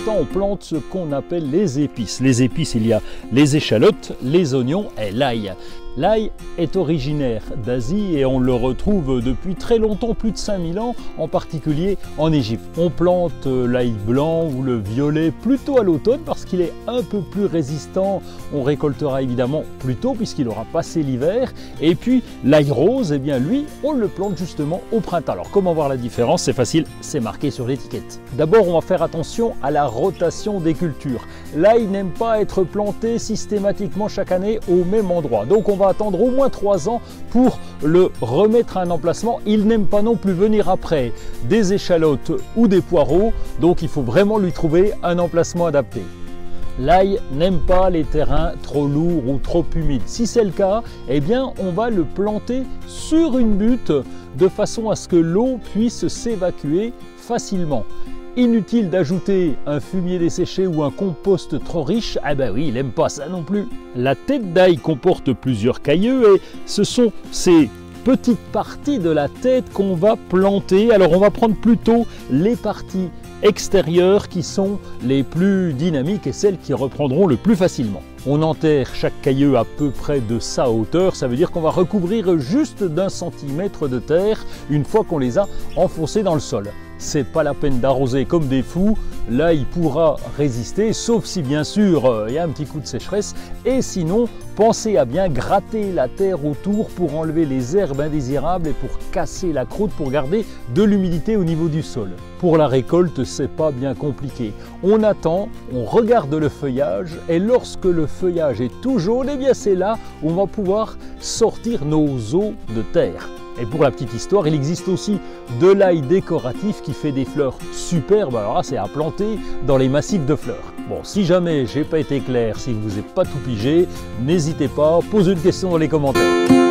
temps, on plante ce qu'on appelle les épices. Les épices, il y a les échalotes, les oignons et l'ail. L'ail est originaire d'Asie et on le retrouve depuis très longtemps, plus de 5000 ans, en particulier en Égypte. On plante l'ail blanc ou le violet plutôt à l'automne parce qu'il est un peu plus résistant. On récoltera évidemment plus tôt puisqu'il aura passé l'hiver. Et puis l'ail rose, eh bien lui, on le plante justement au printemps. Alors comment voir la différence? C'est facile, c'est marqué sur l'étiquette. D'abord, on va faire attention à la rotation des cultures. L'ail n'aime pas être planté systématiquement chaque année au même endroit. Donc on va attendre au moins 3 ans pour le remettre à un emplacement. Il n'aime pas non plus venir après des échalotes ou des poireaux, donc il faut vraiment lui trouver un emplacement adapté. L'ail n'aime pas les terrains trop lourds ou trop humides. Si c'est le cas, eh bien on va le planter sur une butte de façon à ce que l'eau puisse s'évacuer facilement. Inutile d'ajouter un fumier desséché ou un compost trop riche, ah ben oui, il n'aime pas ça non plus. La tête d'ail comporte plusieurs cailleux et ce sont ces petites parties de la tête qu'on va planter. Alors on va prendre plutôt les parties extérieures qui sont les plus dynamiques et celles qui reprendront le plus facilement. On enterre chaque cailleux à peu près de sa hauteur, ça veut dire qu'on va recouvrir juste d'1 centimètre de terre une fois qu'on les a enfoncés dans le sol. C'est pas la peine d'arroser comme des fous, là il pourra résister, sauf si bien sûr il y a un petit coup de sécheresse, et sinon pensez à bien gratter la terre autour pour enlever les herbes indésirables et pour casser la croûte pour garder de l'humidité au niveau du sol. Pour la récolte, c'est pas bien compliqué. On attend, on regarde le feuillage et lorsque le feuillage est tout jaune, eh bien c'est là où on va pouvoir sortir nos os de terre. Et pour la petite histoire, il existe aussi de l'ail décoratif qui fait des fleurs superbes. Alors là, c'est à planter dans les massifs de fleurs. Bon, si jamais j'ai pas été clair, si vous n'avez pas tout pigé, n'hésitez pas, posez une question dans les commentaires.